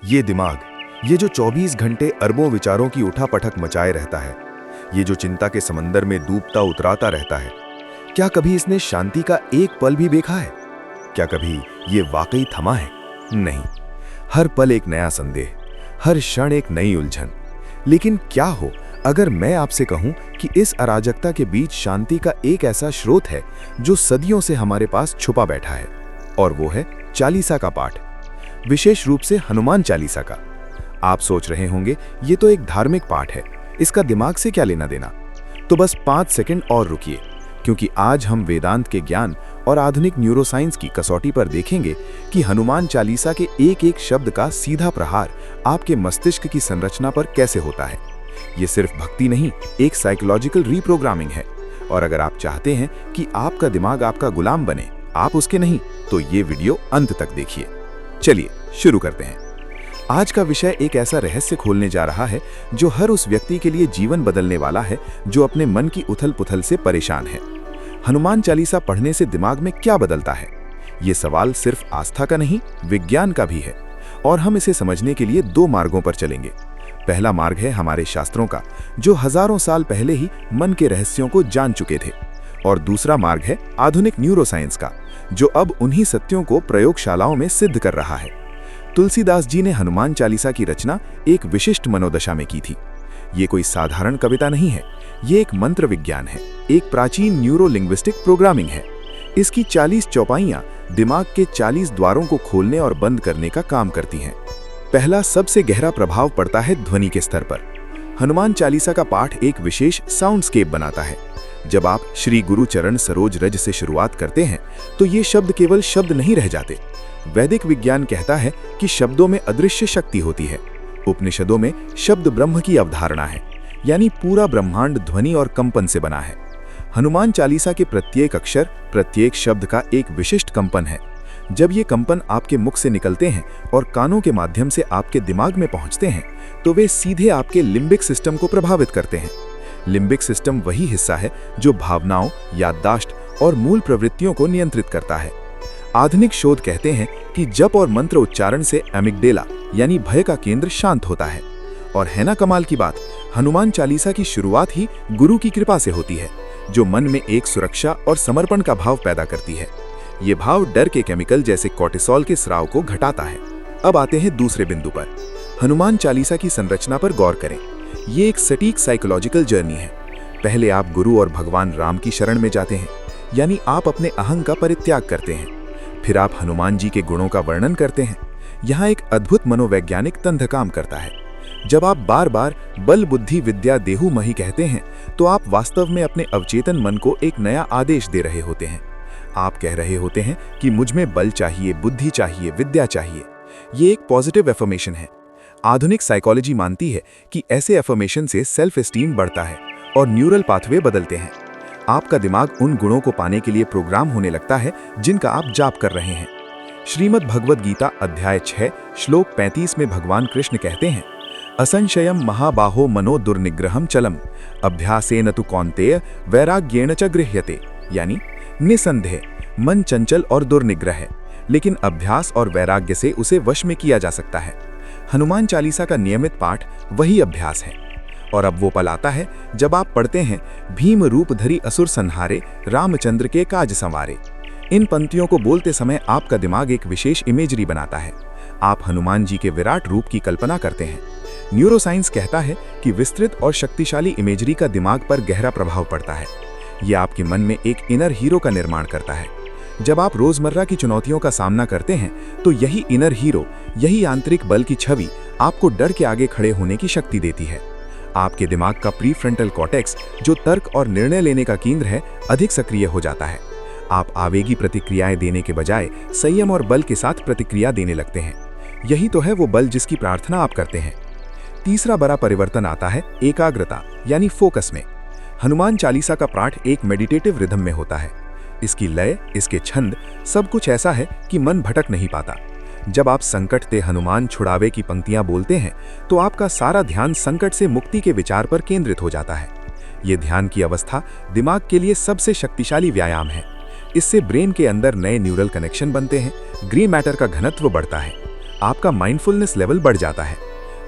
ये दिमाग, ये जो 24 घंटे अरबों विचारों की उठापटक मचाए रहता है, ये जो चिंता के समंदर में डूबता उतराता रहता है, क्या कभी इसने शांति का एक पल भी देखा है? क्या कभी ये वाकई थमा है? नहीं। हर पल एक नया संदेह, हर क्षण एक नई उलझन। लेकिन क्या हो अगर मैं आपसे कहूं कि इस अराजकता के बीच शांति का एक ऐसा स्रोत है जो सदियों से हमारे पास छुपा बैठा है, और वो है चालीसा का पाठ, विशेष रूप से हनुमान चालीसा का। आप सोच रहे होंगे ये तो एक धार्मिक पाठ है, इसका दिमाग से क्या लेना देना? तो बस 5 सेकंड और रुकिए, क्योंकि आज हम वेदांत के ज्ञान और आधुनिक न्यूरोसाइंस की कसौटी पर देखेंगे कि हनुमान चालीसा के एक एक शब्द का सीधा प्रहार आपके मस्तिष्क की संरचना पर कैसे होता है। ये सिर्फ भक्ति नहीं, एक साइकोलॉजिकल रीप्रोग्रामिंग है। और अगर आप चाहते हैं कि आपका दिमाग आपका गुलाम बने, आप उसके नहीं, तो ये वीडियो अंत तक देखिए। चलिए शुरू करते हैं। आज का विषय एक ऐसा रहस्य खोलने जा रहा है जो हर उस व्यक्ति के लिए जीवन बदलने वाला है जो अपने मन की उथल-पुथल से परेशान है। हनुमान चालीसा पढ़ने से दिमाग में क्या बदलता है? ये सवाल सिर्फ आस्था का नहीं, विज्ञान का भी है। और हम इसे समझने के लिए 2 मार्गों पर चलेंगे। पहला मार्ग है हमारे शास्त्रों का, जो हजारों साल पहले ही मन के रहस्यों को जान चुके थे। और दूसरा मार्ग है आधुनिक न्यूरोसाइंस का, जो अब उन्हीं सत्यों को प्रयोगशालाओं में सिद्ध कर रहा है। तुलसीदास जी ने हनुमान चालीसा की रचना एक विशिष्ट मनोदशा में की थी। ये कोई साधारण कविता नहीं है, ये एक मंत्र विज्ञान है, एक प्राचीन न्यूरो लिंग्विस्टिक प्रोग्रामिंग है। इसकी 40 चौपाइयां दिमाग के 40 द्वारों को खोलने और बंद करने का काम करती हैं। पहला सबसे गहरा प्रभाव पड़ता है ध्वनि के स्तर पर। हनुमान चालीसा का पाठ एक विशेष साउंडस्केप बनाता है। जब आप श्री गुरु चरण सरोज रज से शुरुआत करते हैं तो ये शब्द केवल शब्द नहीं रह जाते। वैदिक विज्ञान कहता है कि शब्दों में अदृश्य शक्ति होती है। उपनिषदों में शब्द ब्रह्म की अवधारणा है, यानी पूरा ब्रह्मांड ध्वनि और कंपन से बना है। हनुमान चालीसा के प्रत्येक अक्षर, प्रत्येक शब्द का एक विशिष्ट कंपन है। जब ये कंपन आपके मुख से निकलते हैं और कानों के माध्यम से आपके दिमाग में पहुंचते हैं तो वे सीधे आपके लिम्बिक सिस्टम को प्रभावित करते हैं। लिम्बिक सिस्टम वही हिस्सा है जो भावनाओं, याददाश्त और मूल प्रवृत्तियों को नियंत्रित करता है। आधुनिक शोध कहते हैं कि जप और मंत्र उच्चारण से एमिगडेला यानी भय का केंद्र शांत होता है। और है ना कमाल की बात, हनुमान चालीसा की शुरुआत ही गुरु की कृपा से होती है, जो मन में एक सुरक्षा और समर्पण का भाव पैदा करती है। ये भाव डर के केमिकल जैसे कोर्टिसोल के स्राव को घटाता है। अब आते हैं दूसरे बिंदु पर। हनुमान चालीसा की संरचना पर गौर करें। ये एक सटीक साइकोलॉजिकल जर्नी है। पहले आप गुरु और भगवान राम की शरण में जाते हैं, यानी आप अपने अहंग का परित्याग करते हैं। फिर आप हनुमान जी के गुणों का वर्णन करते हैं। यहाँ एक अद्भुत मनोवैज्ञानिक तंत्र काम करता है। जब आप बार बार बल बुद्धि विद्या देहु महि कहते हैं तो आप वास्तव में अपने अवचेतन मन को एक नया आदेश दे रहे होते हैं। आप कह रहे होते हैं कि मुझ में बल चाहिए, बुद्धि चाहिए, विद्या चाहिए। ये एक पॉजिटिव एफर्मेशन है। आधुनिक साइकोलॉजी मानती है कि ऐसे एफर्मेशन से सेल्फ एस्टीम बढ़ता है और न्यूरल पाथवे बदलते हैं। आपका दिमाग उन गुणों को पाने के लिए प्रोग्राम होने लगता है जिनका आप जाप कर रहे हैं। श्रीमद् भगवद गीता अध्याय 6 श्लोक 35 में भगवान कृष्ण कहते हैं, असंशयम महाबाहो मनो दुर्निग्रहम चलम अभ्यासेन तु कौन्तेय वैराग्येण च गृह्यते। यानी निसंदेह मन चंचल और दुर्निग्रह है, लेकिन अभ्यास और वैराग्य से उसे वश में किया जा सकता है। हनुमान चालीसा का नियमित पाठ वही अभ्यास है। और अब वो पल आता है जब आप पढ़ते हैं, भीम रूप धरी असुर संहारे, रामचंद्र के काज संवारे। इन पंक्तियों को बोलते समय आपका दिमाग एक विशेष इमेजरी बनाता है। आप हनुमान जी के विराट रूप की कल्पना करते हैं। न्यूरोसाइंस कहता है कि विस्तृत और शक्तिशाली इमेजरी का दिमाग पर गहरा प्रभाव पड़ता है। यह आपके मन में एक इनर हीरो का निर्माण करता है। जब आप रोजमर्रा की चुनौतियों का सामना करते हैं तो यही इनर हीरो, यही आंतरिक बल की छवि आपको डर के आगे खड़े होने की शक्ति देती है। आपके दिमाग का प्रीफ्रंटल कॉर्टेक्स, जो तर्क और निर्णय लेने का केंद्र है, अधिक सक्रिय हो जाता है। आप आवेगी प्रतिक्रियाएं देने के बजाय संयम और बल के साथ प्रतिक्रिया देने लगते हैं। यही तो है वो बल जिसकी प्रार्थना आप करते हैं। तीसरा बड़ा परिवर्तन आता है एकाग्रता यानी फोकस में। हनुमान चालीसा का पाठ एक मेडिटेटिव रिदम में होता है। इसकी लय, इसके छंद, सब कुछ ऐसा है कि मन भटक नहीं पाता। जब आप संकट ते हनुमान छुड़ावे की पंक्तियां बोलते हैं तो आपका सारा ध्यान संकट से मुक्ति के विचार पर केंद्रित हो जाता है। ये ध्यान की अवस्था दिमाग के लिए सबसे शक्तिशाली व्यायाम है। इससे ब्रेन के अंदर नए न्यूरल कनेक्शन बनते हैं, ग्रे मैटर का घनत्व बढ़ता है। आपका माइंडफुलनेस लेवल बढ़ जाता है।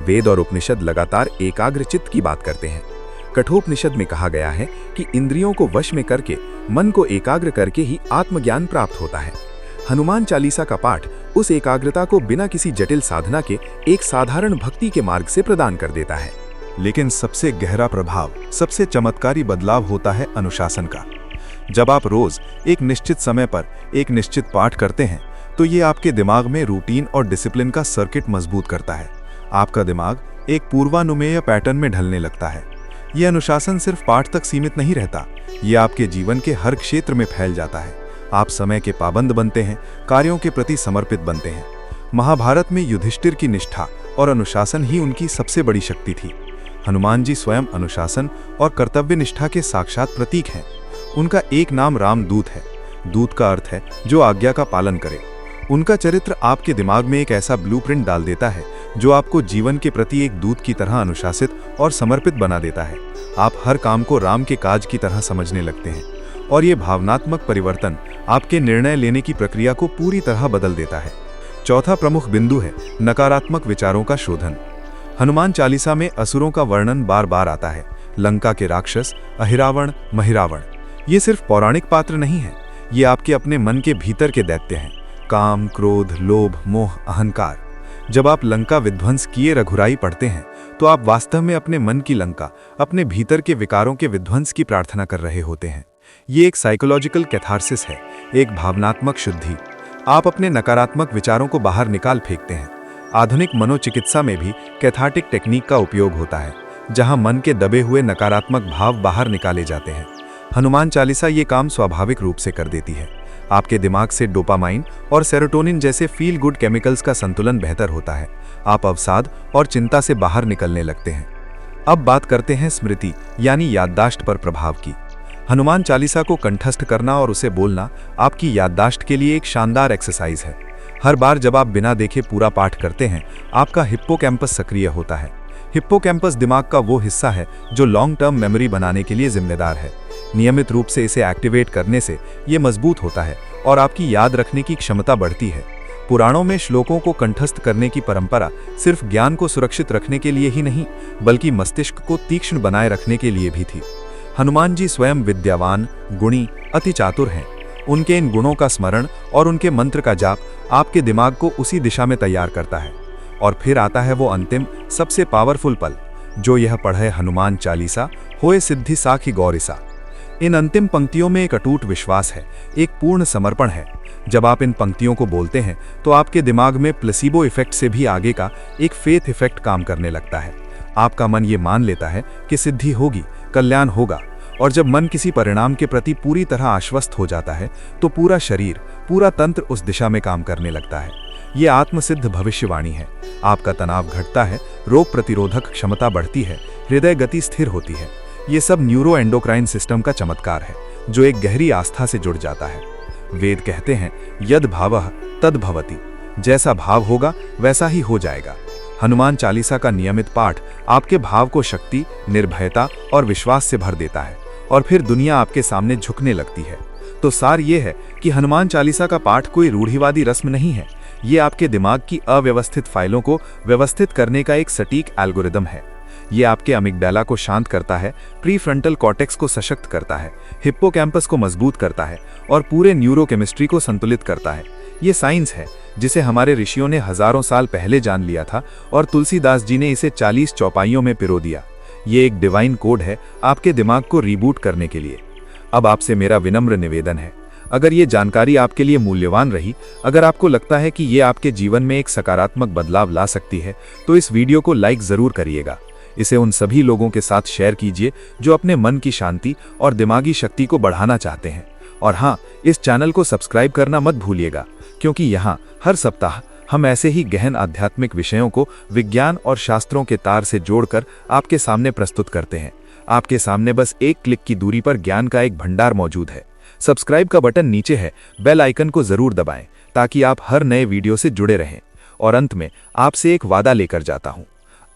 वेद और उपनिषद लगातार एकाग्र चित्त की बात करते हैं। कठोपनिषद में कहा गया है कि इंद्रियों को वश में करके मन को एकाग्र करके ही आत्मज्ञान प्राप्त होता है। हनुमान चालीसा का पाठ उस एकाग्रता को बिना किसी जटिल साधना के एक साधारण भक्ति के मार्ग से प्रदान कर देता है। लेकिन सबसे गहरा प्रभाव, सबसे चमत्कारी बदलाव होता है अनुशासन का। जब आप रोज एक निश्चित समय पर एक निश्चित पाठ करते हैं तो ये आपके दिमाग में रूटीन और डिसिप्लिन का सर्किट मजबूत करता है। आपका दिमाग एक पूर्वानुमेय पैटर्न में ढलने लगता है। ये अनुशासन सिर्फ पाठ तक सीमित नहीं रहता, ये आपके जीवन के हर क्षेत्र में फैल जाता है। आप समय के पाबंद बनते हैं, कार्यों के प्रति समर्पित बनते हैं। महाभारत में युधिष्ठिर की निष्ठा और अनुशासन ही उनकी सबसे बड़ी शक्ति थी। हनुमान जी स्वयं अनुशासन और कर्तव्य निष्ठा के साक्षात प्रतीक हैं। उनका एक नाम रामदूत है। दूत का अर्थ है जो आज्ञा का पालन करे। उनका चरित्र आपके दिमाग में एक ऐसा ब्लूप्रिंट डाल देता है जो आपको जीवन के प्रति एक दूत की तरह अनुशासित और समर्पित बना देता है। आप हर काम को राम के काज की तरह समझने लगते हैं और ये भावनात्मक परिवर्तन आपके निर्णय लेने की प्रक्रिया को पूरी तरह बदल देता है। चौथा प्रमुख बिंदु है नकारात्मक विचारों का शोधन। हनुमान चालीसा में असुरों का वर्णन बार बार आता है। लंका के राक्षस, अहिरावण, महिरावण। ये सिर्फ पौराणिक पात्र नहीं है, ये आपके अपने मन के भीतर के दैत्य हैं। काम, क्रोध, लोभ, मोह, अहंकार। जब आप लंका विध्वंस किए रघुराई पढ़ते हैं तो आप वास्तव में अपने मन की लंका, अपने भीतर के विकारों के विध्वंस की प्रार्थना कर रहे होते हैं। ये एक साइकोलॉजिकल कैथारसिस है, एक भावनात्मक शुद्धि। आप अपने नकारात्मक विचारों को बाहर निकाल फेंकते हैं। आधुनिक मनोचिकित्सा में भी कैथार्टिक टेक्निक का उपयोग होता है, जहां मन के दबे हुए नकारात्मक भाव बाहर निकाले जाते हैं। हनुमान चालीसा ये काम स्वाभाविक रूप से कर देती है। आपके दिमाग से डोपामाइन और सेरोटोनिन जैसे फील गुड केमिकल्स का संतुलन बेहतर होता है। आप अवसाद और चिंता से बाहर निकलने लगते हैं। अब बात करते हैं स्मृति यानी याददाश्त पर प्रभाव की। हनुमान चालीसा को कंठस्थ करना और उसे बोलना आपकी याददाश्त के लिए एक शानदार एक्सरसाइज है। हर बार जब आप बिना देखे पूरा पाठ करते हैं, आपका हिप्पोकैम्पस सक्रिय होता है। हिप्पोकैम्पस दिमाग का वो हिस्सा है जो लॉन्ग टर्म मेमोरी बनाने के लिए जिम्मेदार है। नियमित रूप से इसे एक्टिवेट करने से ये मजबूत होता है और आपकी याद रखने की क्षमता बढ़ती है। पुराणों में श्लोकों को कंठस्थ करने की परंपरा सिर्फ ज्ञान को सुरक्षित रखने के लिए ही नहीं, बल्कि मस्तिष्क को तीक्ष्ण बनाए रखने के लिए भी थी। हनुमान जी स्वयं विद्यावान, गुणी, अति चातुर हैं। उनके इन गुणों का स्मरण और उनके मंत्र का जाप आपके दिमाग को उसी दिशा में तैयार करता है। और फिर आता है वो अंतिम, सबसे पावरफुल पल, जो यह पढ़े हनुमान चालीसा होए सिद्धि साखी गौरिसा। इन अंतिम पंक्तियों में एक अटूट विश्वास है, एक पूर्ण समर्पण है। जब आप इन पंक्तियों को बोलते हैं तो आपके दिमाग में प्लेसिबो इफेक्ट से भी आगे का एक फेथ इफेक्ट काम करने लगता है। आपका मन ये मान लेता है कि सिद्धि होगी, कल्याण होगा। और जब मन किसी परिणाम के प्रति पूरी तरह आश्वस्त हो जाता है तो पूरा शरीर, पूरा तंत्र उस दिशा में काम करने लगता है। ये आत्मसिद्ध भविष्यवाणी है। आपका तनाव घटता है, रोग प्रतिरोधक क्षमता बढ़ती है, हृदय गति स्थिर होती है। ये सब न्यूरो एंडोक्राइन सिस्टम का चमत्कार है, जो एक गहरी आस्था से जुड़ जाता है। वेद कहते हैं, यद भावः तद भवति। जैसा भाव होगा वैसा ही हो जाएगा। हनुमान चालीसा का नियमित पाठ आपके भाव को शक्ति, निर्भयता और विश्वास से भर देता है और फिर दुनिया आपके सामने झुकने लगती है। तो सार ये है कि हनुमान चालीसा का पाठ कोई रूढ़िवादी रस्म नहीं है। ये आपके दिमाग की अव्यवस्थित फाइलों को व्यवस्थित करने का एक सटीक एल्गोरिदम है। ये आपके अमिगडाला को शांत करता है, प्रीफ्रंटल कॉर्टेक्स को सशक्त करता है, हिप्पोकैम्पस को मजबूत करता है और पूरे न्यूरोकेमिस्ट्री को संतुलित करता है। ये साइंस है जिसे हमारे ऋषियों ने हजारों साल पहले जान लिया था और तुलसीदास जी ने इसे 40 चौपाइयों में पिरो दिया। ये एक डिवाइन कोड है आपके दिमाग को रीबूट करने के लिए। अब आपसे मेरा विनम्र निवेदन है, अगर ये जानकारी आपके लिए मूल्यवान रही, अगर आपको लगता है कि ये आपके जीवन में एक सकारात्मक बदलाव ला सकती है, तो इस वीडियो को लाइक जरूर करिएगा। इसे उन सभी लोगों के साथ शेयर कीजिए जो अपने मन की शांति और दिमागी शक्ति को बढ़ाना चाहते हैं। और हाँ, इस चैनल को सब्सक्राइब करना मत भूलिएगा, क्योंकि यहाँ हर सप्ताह हम ऐसे ही गहन आध्यात्मिक विषयों को विज्ञान और शास्त्रों के तार से जोड़कर आपके सामने प्रस्तुत करते हैं। आपके सामने बस एक क्लिक की दूरी पर ज्ञान का एक भंडार मौजूद है। सब्सक्राइब का बटन नीचे है, बेल आइकन को जरूर दबाएं ताकि आप हर नए वीडियो से जुड़े रहें। और अंत में आपसे एक वादा लेकर जाता हूं,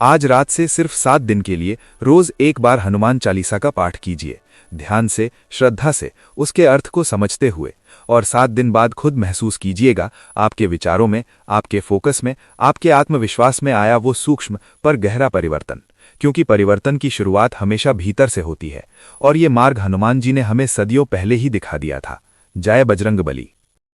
आज रात से सिर्फ 7 दिन के लिए रोज एक बार हनुमान चालीसा का पाठ कीजिए, ध्यान से, श्रद्धा से, उसके अर्थ को समझते हुए, और 7 दिन बाद खुद महसूस कीजिएगा आपके विचारों में, आपके फोकस में, आपके आत्मविश्वास में आया वो सूक्ष्म पर गहरा परिवर्तन। क्योंकि परिवर्तन की शुरुआत हमेशा भीतर से होती है और ये मार्ग हनुमान जी ने हमें सदियों पहले ही दिखा दिया था। जय बजरंगबली।